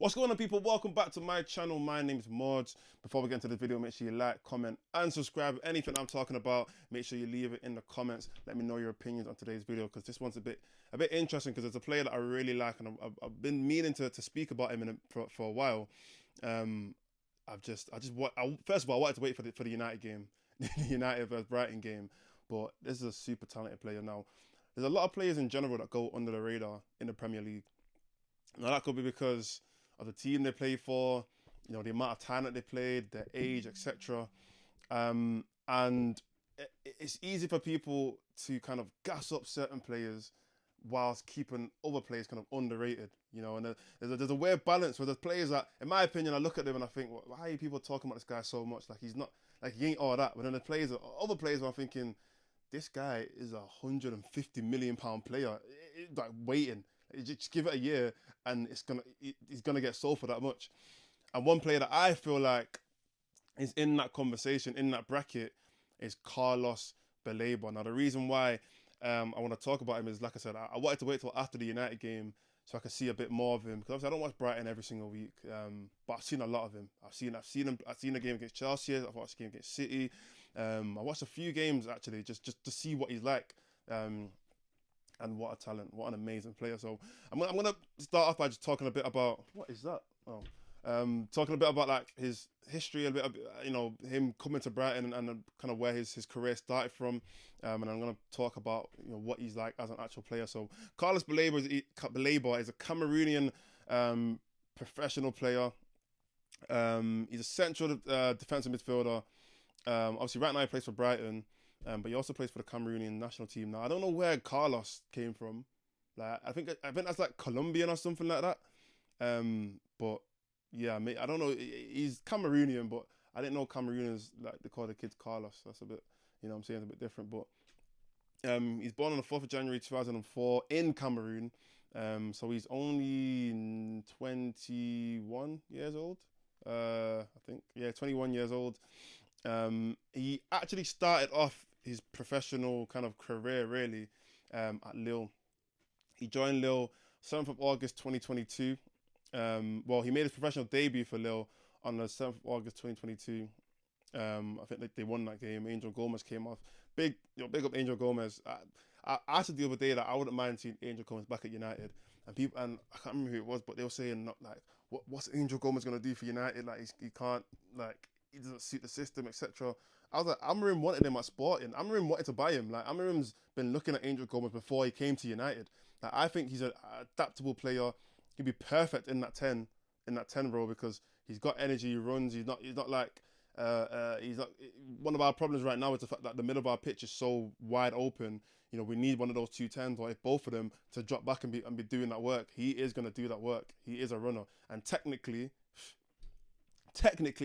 What's going on, people? Welcome back to my channel. My name is Mordzs. Before we get into the video, make sure you like, comment and subscribe. Anything I'm talking about, make sure you leave it in the comments. Let me know your opinions on today's video, because this one's a bit interesting, because it's a player that I really like, and I've been meaning to speak about him for a while. First of all, I wanted to wait for the United game, the United versus Brighton game, but this is a super talented player. Now, there's a lot of players in general that go under the radar in the Premier League. Now, that could be because of the team they play for, you know, the amount of time that they played, their age, etc. And it's easy for people to kind of gas up certain players whilst keeping other players kind of underrated, you know. And there's a weird balance where there's players that, in my opinion, I look at them and I think, well, why are people talking about this guy so much? Like, he's not, like, he ain't all that. But then the other players where I'm thinking, this guy is a £150 million player, like, waiting. Just give it a year and he's gonna get sold for that much. And one player that I feel like is in that conversation, in that bracket, is CARLOS BELABA. Now, the reason why I want to talk about him is, like I said, I wanted to wait till after the United game so I could see a bit more of him, because obviously I don't watch Brighton every single week, but I've seen a lot of him. I've seen the game against Chelsea. I've watched the game against City. I watched a few games actually, just to see what he's like. And what a talent, what an amazing player. So I'm gonna start off by just talking a bit about, what is that? Oh, talking a bit about like his history, a bit, you know, him coming to Brighton and kind of where his career started from. And I'm gonna talk about, you know, what he's like as an actual player. So CARLOS BELABA is a Cameroonian professional player. He's a central defensive midfielder. Obviously, right now he plays for Brighton. But he also plays for the Cameroonian national team. Now, I don't know where CARLOS came from. Like, I think that's like Colombian or something like that. But yeah, I don't know. He's Cameroonian, but I didn't know Cameroonians, like, they call the kids CARLOS. That's a bit, you know what I'm saying, a bit different. But he's born on the 4th of January 2004 in Cameroon. So he's only 21 years old. I think, yeah, 21 years old. He actually started off his professional kind of career really at Lille. He joined Lille 7th of August 2022. Well, he made his professional debut for Lille on the 7th of August 2022. I think they won that game. Angel Gomez came off. Big up Angel Gomez. I said the other day that I wouldn't mind seeing Angel Gomez back at United. And I can't remember who it was, but they were saying, not like, what's Angel Gomez gonna do for United? Like, he can't, like, he doesn't suit the system, etc. I was like, Amorim wanted him at Sporting. Amorim wanted to buy him. Like, Amorim's been looking at Angel Gomez before he came to United. Like, I think he's an adaptable player. He'd be perfect in that 10 role, because he's got energy, he runs. He's not like one of our problems right now is the fact that the middle of our pitch is so wide open. You know, we need one of those 210s, or both of them, to drop back and be doing that work. He is going to do that work. He is a runner. And technically,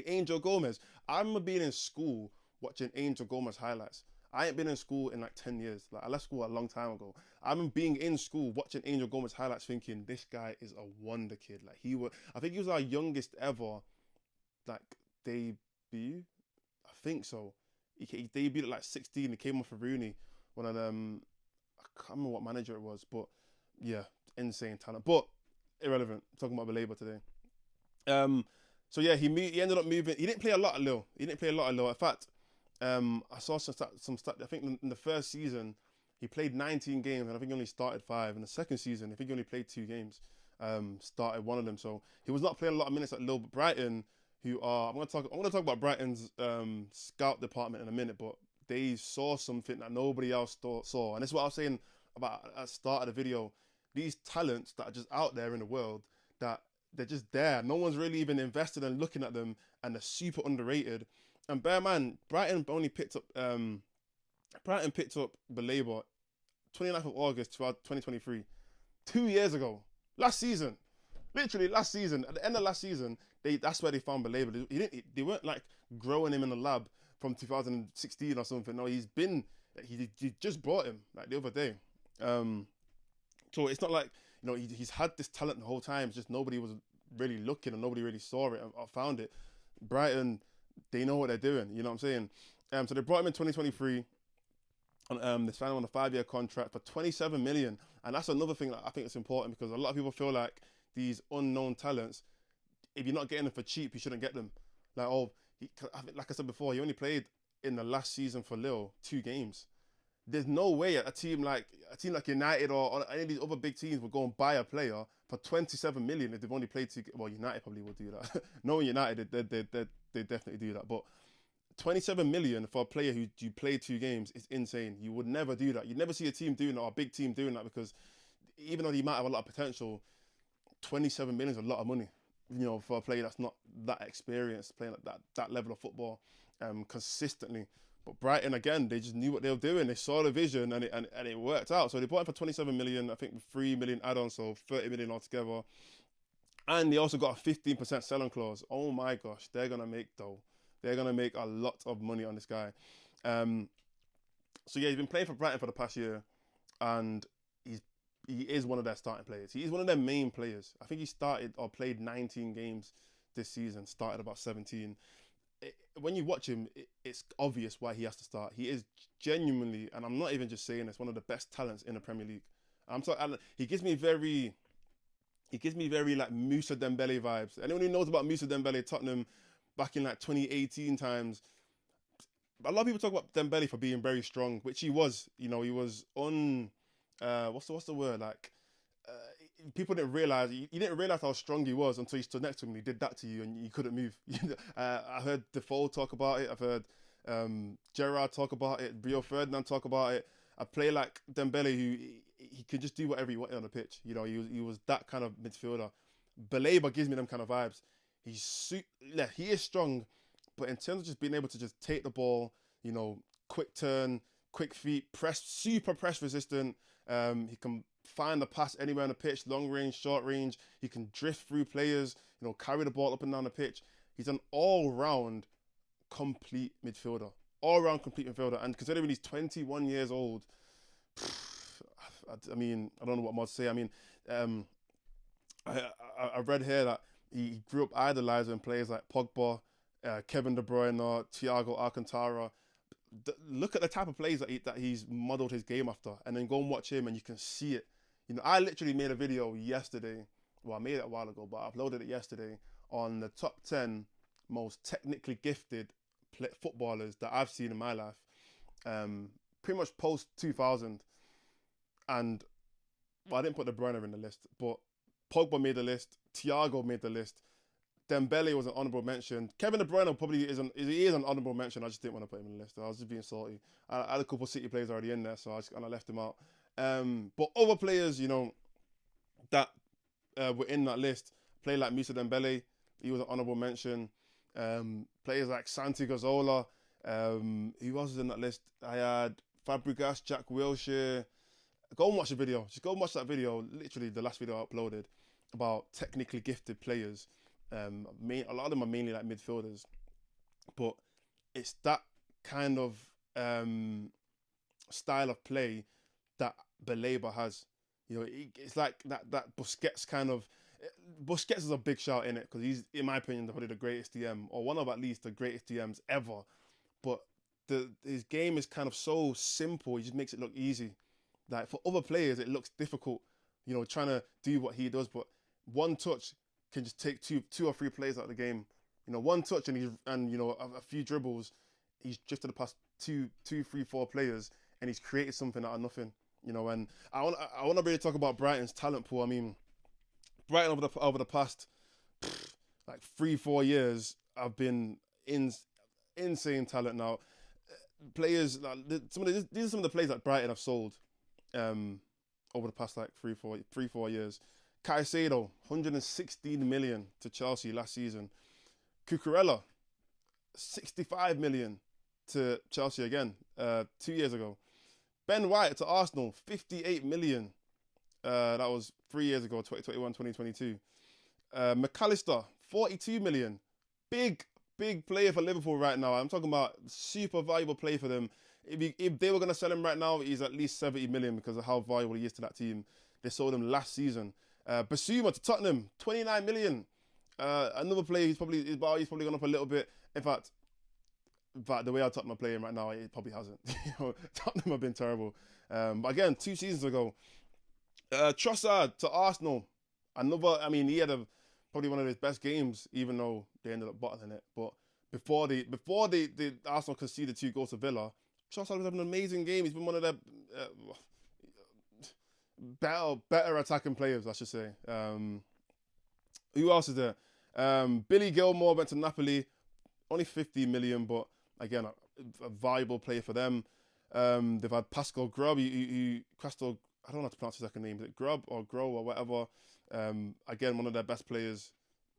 Angel Gomez, I remember being in school watching Angel Gomez highlights. I ain't been in school in like 10 years. Like, I left school a long time ago. I remember being in school watching Angel Gomez highlights thinking, this guy is a wonder kid. Like, I think he was our youngest ever, like, debut. I think so. He debuted at like 16. He came off for Rooney. One of them, I can't remember what manager it was, but yeah, insane talent. But irrelevant. I'm talking about BELABA today. So yeah, he ended up moving. He didn't play a lot at Lille. In fact, I saw some stats. I think in the first season, he played 19 games, and I think he only started 5. In the second season, I think he only played 2 games, started 1 of them. So he was not playing a lot of minutes at Lille. But Brighton, I'm gonna talk about Brighton's scout department in a minute, but they saw something that nobody else saw. And this is what I was saying about at the start of the video. These talents that are just out there in the world, that they're just there. No one's really even invested in looking at them, and they're super underrated. And bear in mind, Brighton picked up BELABA 29th of August 2023, 2 years ago, last season, literally last season. At the end of last season, that's where they found BELABA. They weren't like growing him in the lab from 2016 or something. No, he just brought him like the other day. So it's not like, you know, he's had this talent the whole time. It's just nobody was really looking, and nobody really saw it or found it. Brighton, they know what they're doing. You know what I'm saying? So they brought him in 2023. They signed him on a 5-year contract for 27 million. And that's another thing that I think is important, because a lot of people feel like these unknown talents, if you're not getting them for cheap, you shouldn't get them. Like, oh, like I said before, he only played in the last season for Lille 2 games. There's no way a team like United or any of these other big teams would go and buy a player for 27 million if they've only played 2. Well, United probably would do that. Knowing United, they definitely do that. But 27 million for a player who you played 2 games is insane. You would never do that. You'd never see a team doing that or a big team doing that, because even though he might have a lot of potential, 27 million is a lot of money, you know, for a player that's not that experienced, playing at that level of football consistently. But Brighton, again, they just knew what they were doing. They saw the vision and it worked out. So they bought him for 27 million, I think with 3 million add-ons, so 30 million altogether. And they also got a 15% selling clause. Oh my gosh, they're going to make dough. They're going to make a lot of money on this guy. So yeah, he's been playing for Brighton for the past year, and he is one of their starting players. He is one of their main players. I think he started or played 19 games this season, started about 17. When you watch him, it's obvious why he has to start. He is genuinely, and I'm not even just saying this, one of the best talents in the Premier League. He gives me very like Moussa Dembele vibes. Anyone who knows about Moussa Dembele, Tottenham, back in like 2018 times, a lot of people talk about Dembele for being very strong, which he was. You know, he was what's the word, like, people didn't realize, you didn't realize how strong he was until you stood next to him and he did that to you and you couldn't move. I heard Defoe talk about it. I've heard Gerrard talk about it. Rio Ferdinand talk about it. A player like Dembele, who he could just do whatever he wanted on the pitch. You know, he was that kind of midfielder. Belabba gives me them kind of vibes. He is strong, but in terms of just being able to just take the ball, you know, quick turn, quick feet, super press resistant. He can find the pass anywhere on the pitch, long range, short range. He can drift through players, you know, carry the ball up and down the pitch. He's an all-round complete midfielder. All-round complete midfielder. And considering he's 21 years old, I mean, I don't know what more to say. I mean, I read here that he grew up idolizing players like Pogba, Kevin De Bruyne, Thiago Alcantara. Look at the type of plays that he's modeled his game after, and then go and watch him and you can see it. You know, I literally made a video yesterday. Well, I made it a while ago, but I uploaded it yesterday on the top 10 most technically gifted footballers that I've seen in my life. Pretty much post 2000. And, well, I didn't put De Bruyne in the list, but Pogba made the list. Thiago made the list. Dembele was an honourable mention. Kevin De Bruyne probably is an honourable mention. I just didn't want to put him in the list. I was just being salty. I had a couple of City players already in there, so I just kind of left him out. But other players, you know, that were in that list, play like Moussa Dembele, he was an honourable mention. Players like Santi Cazorla, who else was in that list? I had Fabregas, Jack Wilshere. Go and watch the video. Just go and watch that video. Literally the last video I uploaded about technically gifted players. A lot of them are mainly like midfielders, but it's that kind of style of play that Belabba has. You know, it's like that Busquets kind of. Busquets is a big shout in it because he's, in my opinion, probably the greatest DM, or one of at least the greatest DMs ever. But his game is kind of so simple. He just makes it look easy. Like for other players, it looks difficult. You know, trying to do what he does, but one touch can just take two or three plays out of the game. You know, one touch and you know a few dribbles, he's drifted past two, 3, 4 players, and he's created something out of nothing. You know, and I want to really talk about Brighton's talent pool. I mean, Brighton over the past like 3-4 years have been insane talent now. Players like these are some of the players that Brighton have sold over the past like 3-4 years. Caicedo, 116 million to Chelsea last season. Cucurella, 65 million to Chelsea again 2 years ago. Ben White to Arsenal, 58 million. That was 3 years ago, 2021, 2022. McAllister, 42 million. Big player for Liverpool right now. I'm talking about super valuable player for them. If they were going to sell him right now, he's at least 70 million because of how valuable he is to that team. They sold him last season. Basuma to Tottenham, 29 million. Another player, he's probably gone up a little bit. In fact, the way Tottenham are playing right now, it probably hasn't. You know, Tottenham have been terrible. But again, 2 seasons ago, Trossard to Arsenal. He had a probably one of his best games, even though they ended up bottling it. But before the Arsenal conceded 2 goals to Villa, Trossard was having an amazing game. He's been one of their better attacking players, I should say. Who else is there? Billy Gilmore went to Napoli, only 50 million, but again, a valuable player for them. They've had Pascal Grob, Crystal, I don't know how to pronounce his second name. Is it Grub or Grow or whatever? Again, one of their best players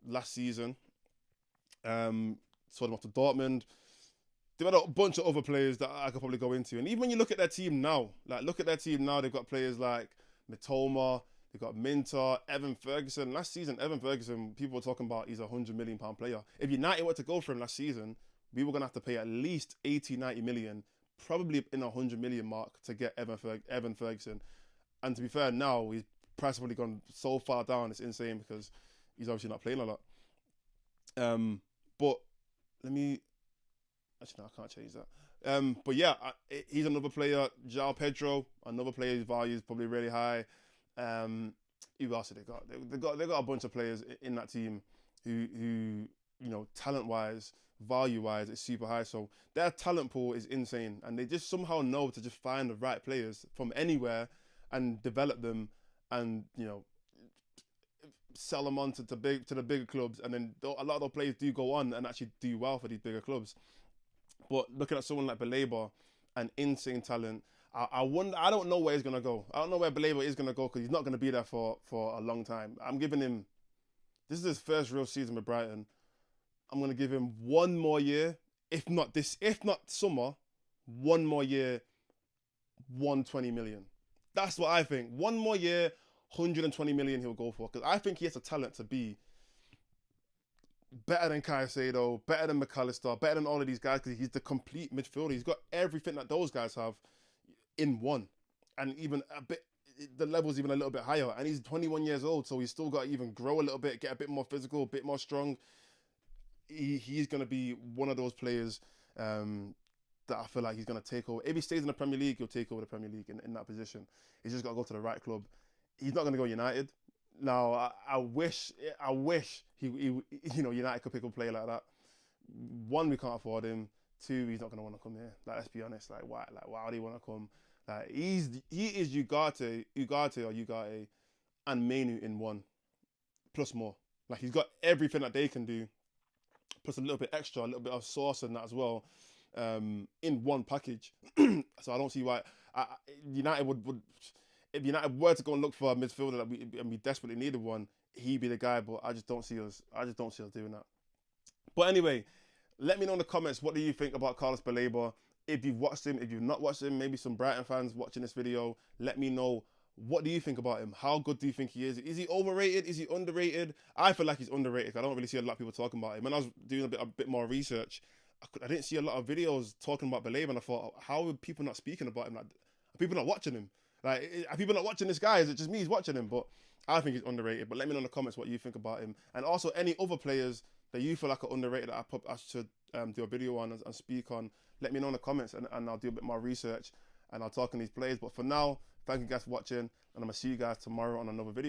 last season. Sold him off to Dortmund. They've had a bunch of other players that I could probably go into. And even when you look at their team now, they've got players like Mitoma, they've got Minter, Evan Ferguson. Last season, Evan Ferguson, people were talking about he's a £100 million player. If United were to go for him last season, we were going to have to pay at least 80, 90 million, probably in the 100 million mark to get Evan Ferguson. And to be fair, now his price has probably gone so far down, it's insane because he's obviously not playing a lot. But let me... Actually, no, I can't change that. But yeah, he's another player. João Pedro, another player whose value is probably really high. Who else have they got? They got a bunch of players in that team who you know, talent-wise, value-wise, is super high. So their talent pool is insane, and they just somehow know to just find the right players from anywhere and develop them, and you know, sell them on to the bigger clubs. And then a lot of those players do go on and actually do well for these bigger clubs. But looking at someone like Belabba, an insane talent, I wonder. I don't know where he's gonna go. I don't know where Belabba is gonna go because he's not gonna be there for a long time. I'm giving him. This is his first real season with Brighton. I'm gonna give him 1 more year, if not summer, 1 more year, 120 million. That's what I think. 1 more year, 120 million he'll go for, because I think he has the talent to be better than Caicedo, better than McAllister, better than all of these guys, because he's the complete midfielder. He's got everything that those guys have in one, and even a bit. The level's even a little bit higher, and he's 21 years old, so he's still got to even grow a little bit, get a bit more physical, a bit more strong. He's going to be one of those players that I feel like he's going to take over. If he stays in the Premier League, he'll take over the Premier League in that position. He's just got to go to the right club. He's not going to go United. Now, I wish he you know, United could pick up a player like that. 1, we can't afford him. 2, he's not going to want to come here. Like, let's be honest. Like, why do he want to come? Like, he is Ugarte, and Menu in one, plus more. Like, he's got everything that they can do, plus a little bit extra, a little bit of sauce in that as well, in one package. So I don't see why United would. If United were to go and look for a midfielder that we desperately needed one, he'd be the guy. But I just don't see us doing that. But anyway, let me know in the comments, what do you think about Carlos Belabba? If you've watched him, if you've not watched him, maybe some Brighton fans watching this video, let me know, what do you think about him? How good do you think he is? Is he overrated? Is he underrated? I feel like he's underrated. I don't really see a lot of people talking about him. When I was doing a bit more research, I didn't see a lot of videos talking about Belabba, and I thought, how are people not speaking about him? Like, are people not watching him? Like, are people not watching this guy? Is it just me who's watching him? But I think he's underrated. But let me know in the comments what you think about him. And also any other players that you feel like are underrated that I should do a video on and speak on. Let me know in the comments, and I'll do a bit more research and I'll talk on these players. But for now, thank you guys for watching, and I'm going to see you guys tomorrow on another video.